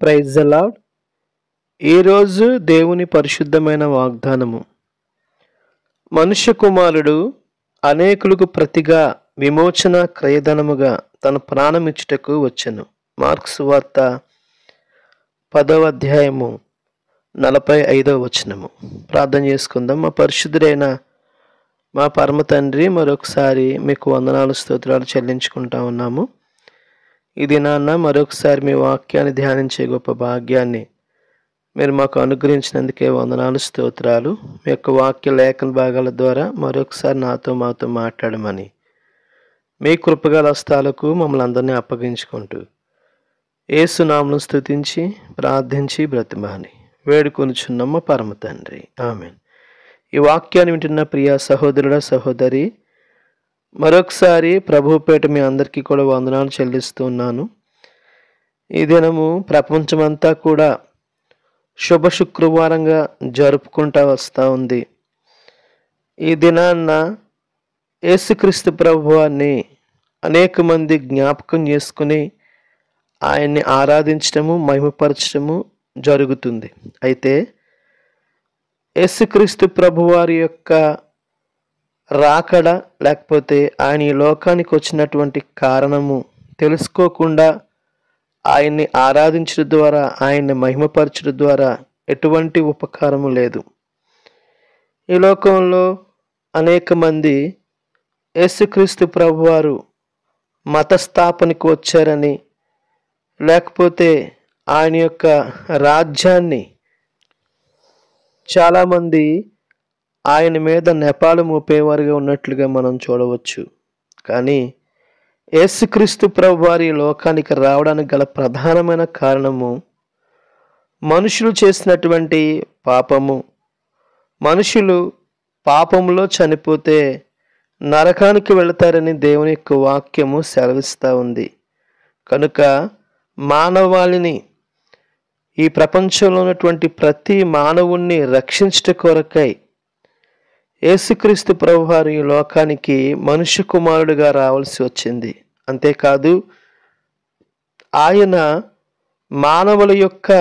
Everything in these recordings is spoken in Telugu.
Praise the lord. ఈరోజు దేవుని పరిశుద్ధమైన వాగ్దానము. మనుష్య కుమారుడు అనేకులకు ప్రతిగా విమోచన క్రయధనముగా తన ప్రాణమిచ్చుటకు వచ్చెను. మార్క్స్ వార్త 10వ అధ్యాయము 45వ వచనము. ప్రార్థన చేసుకుందాం. మా పరిశుద్ధుడైన మా పరమ తండ్రి, మరొకసారి మీకు వందనాలు స్తోత్రాలు చెల్లించుకుంటా ఉన్నాము. ఇది నాన్న మరొకసారి మీ వాక్యాన్ని ధ్యానించే గొప్ప భాగ్యాన్ని మీరు మాకు అనుగ్రహించినందుకే వందనాలు స్తోత్రాలు. మీ యొక్క వాక్య లేఖన భాగాల ద్వారా మరొకసారి మాతో మాట్లాడమని మీ కృపగల హస్తాలకు మమ్మల్ని అందరినీ అప్పగించుకుంటూ యేసు నామమును స్తుతించి ప్రార్థించి బ్రతిమాని వేడుకొనుచున్నాం మా పరమ తండ్రి, ఆమేన్. ఈ వాక్యాన్ని వింటున్న ప్రియ సహోదరుడ సహోదరి, మరొకసారి ప్రభువుపేట మీ అందరికీ కూడా వందనాలు చెల్లిస్తున్నాను. ఈ దినము ప్రపంచమంతా కూడా శుభ శుక్రవారంగా జరుపుకుంటూ వస్తూ ఉంది. ఈ దినాన్న యేసుక్రీస్తు ప్రభువాన్ని అనేక మంది జ్ఞాపకం చేసుకుని ఆయన్ని ఆరాధించడము, మహిమపరచడము జరుగుతుంది. అయితే యేసుక్రీస్తు ప్రభువారి యొక్క రాకడ లేకపోతే ఆయన ఈ లోకానికి వచ్చినటువంటి కారణము తెలుసుకోకుండా ఆయన్ని ఆరాధించడం ద్వారా, ఆయన్ని మహిమపరచడం ద్వారా ఎటువంటి ఉపకారము లేదు. ఈ లోకంలో అనేక మంది యేసుక్రీస్తు ప్రభువారు మత స్థాపనకు వచ్చారని, లేకపోతే ఆయన యొక్క రాజ్యాన్ని చాలామంది ఆయన మీద నెపాలు మోపేవారుగా ఉన్నట్లుగా మనం చూడవచ్చు. కానీ యేసుక్రీస్తు ప్రభువారి లోకానికి రావడానికి గల ప్రధానమైన కారణము మనుషులు చేసినటువంటి పాపము. మనుషులు పాపంలో చనిపోతే నరకానికి వెళతారని దేవుని యొక్క వాక్యము సెలవిస్తూ ఉంది. కనుక మానవాళిని, ఈ ప్రపంచంలో ఉన్నటువంటి ప్రతి మానవుణ్ణి రక్షించట కొరకై యేసుక్రీస్తు ప్రభువారు ఈ లోకానికి మనుష్య కుమారుడిగా రావాల్సి వచ్చింది. అంతేకాదు, ఆయన మానవుల యొక్క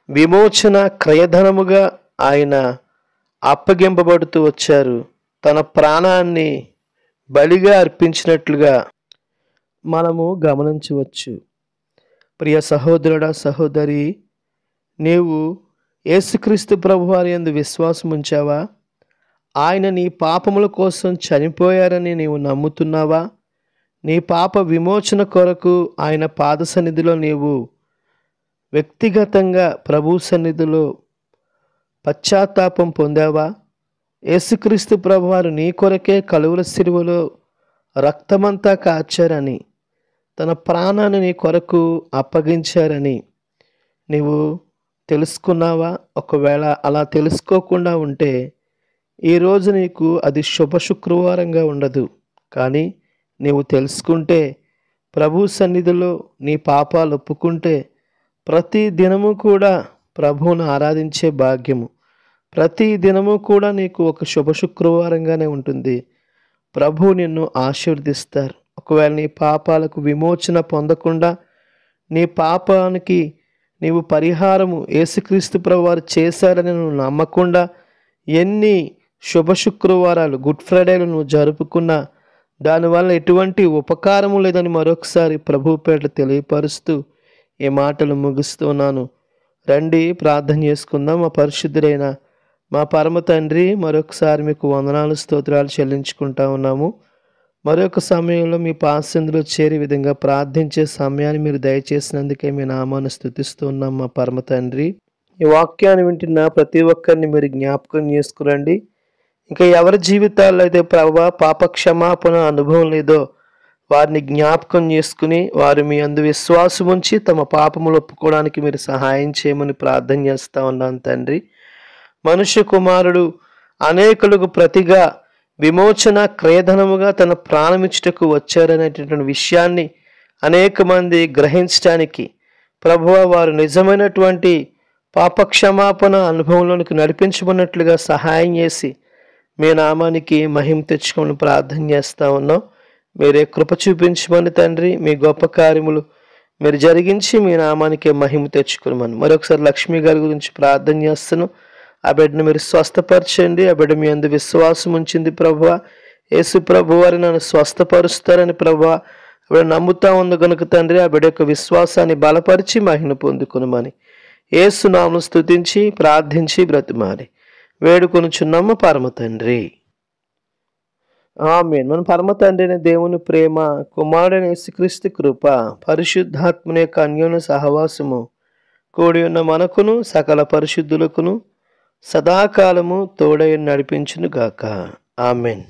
విమోచన క్రయధనముగా ఆయన అప్పగింపబడుతూ వచ్చారు. తన ప్రాణాన్ని బలిగా అర్పించినట్లుగా మనము గమనించవచ్చు. ప్రియ సహోదరుడా సహోదరి, నీవు యేసుక్రీస్తు ప్రభువారి యందు విశ్వాసం ఉంచావా? ఆయన నీ పాపముల కోసం చనిపోయారని నీవు నమ్ముతున్నావా? నీ పాప విమోచన కొరకు ఆయన పాద సన్నిధిలో నీవు వ్యక్తిగతంగా ప్రభు సన్నిధిలో పశ్చాత్తాపం పొందావా? యేసుక్రీస్తు ప్రభువారు నీ కొరకే కలువల సిలువలో రక్తమంతా కార్చారని, తన ప్రాణాన్ని నీ కొరకు అప్పగించారని నీవు తెలుసుకున్నావా? ఒకవేళ అలా తెలుసుకోకుండా ఉంటే ఈరోజు నీకు అది శుభ శుక్రవారంగా ఉండదు. కానీ నీవు తెలుసుకుంటే, ప్రభు సన్నిధిలో నీ పాపాలు ఒప్పుకుంటే, ప్రతి దినము కూడా ప్రభువును ఆరాధించే భాగ్యము, ప్రతి దినము కూడా నీకు ఒక శుభ శుక్రవారంగానే ఉంటుంది. ప్రభు నిన్ను ఆశీర్వదిస్తారు. ఒకవేళ నీ పాపాలకు విమోచన పొందకుండా, నీ పాపానికి నీవు పరిహారము యేసుక్రీస్తు ప్రభువారు చేశారని నువ్వు నమ్మకుండా ఎన్ని శుభ శుక్రవారాలు, గుడ్ ఫ్రైడేలు నువ్వు జరుపుకున్నా దానివల్ల ఎటువంటి ఉపకారము లేదని మరొకసారి ప్రభు పేట తెలియపరుస్తూ ఈ మాటలు ముగిస్తున్నాను. రండి ప్రార్థన చేసుకుందాం. మా పరిశుద్ధుడైన మా పరమ తండ్రి, మరొకసారి మీకు వందనాలు స్తోత్రాలు చెల్లించుకుంటా ఉన్నాము. మరొక సమయంలో మీ పాసందులో చేరే విధంగా ప్రార్థించే సమయాన్ని మీరు దయచేసినందుకే మీ నామాన్ని స్తుతిస్తూ ఉన్నాం మా పరమ తండ్రి. ఈ వాక్యాన్ని వింటున్న ప్రతి ఒక్కరిని మీరు జ్ఞాపకం చేసుకురండి. ఇంకా ఎవరి జీవితాల్లో అయితే పాప క్షమాపణ అనుభవం లేదో వారిని జ్ఞాపకం చేసుకుని వారు మీ అందు విశ్వాసం ఉంచి తమ పాపములు ఒప్పుకోవడానికి మీరు సహాయం చేయమని ప్రార్థన చేస్తూ ఉన్నాను తండ్రి. మనుష్య కుమారుడు అనేకులకు ప్రతిగా విమోచన క్రయధనముగా తన ప్రాణమిచ్చుటకు వచ్చారనేటటువంటి విషయాన్ని అనేక మంది గ్రహించడానికి ప్రభువా వారు నిజమైనటువంటి పాప క్షమాపణ అనుభవంలోనికి నడిపించబడినట్లుగా సహాయం చేసి మీ నామానికి మహిమ తెచ్చుకొని ప్రార్థన చేస్తూ ఉన్నాం. మీరే కృప చూపించమని తండ్రి, మీ గొప్ప కార్యములు మీరు జరిగించి మీ నామానికి మహిమ తెచ్చుకున్నామని మరొకసారి లక్ష్మి గారి గురించి ప్రార్థన చేస్తున్నాను. ఆ బిడ్డను మీరు స్వస్థపరచండి. ఆ బిడ్డ మీ అందు విశ్వాసం ఉంచింది ప్రభువా. యేసు ప్రభు వారు నన్ను స్వస్థపరుస్తారని ప్రభువా ఆ బిడ్డ నమ్ముతా ఉంది కనుక తండ్రి, ఆ బిడ్డ యొక్క విశ్వాసాన్ని బలపరిచి మహిమ పొందుకునమని యేసు నామమున స్తుతించి ప్రార్థించి బ్రతిమాలి వేడుకొనుచున్నాము పరమ తండ్రి. ఆమేన్. మన పరమ తండ్రి అయిన దేవుని ప్రేమ, కుమారుడైన యేసుక్రీస్తు కృప, పరిశుద్ధాత్మని యొక్క అన్యోన్య సహవాసము కూడి ఉన్న మనకును సకల పరిశుద్ధులకును సదాకాలము తోడై నడిపించును గాక. ఆమేన్.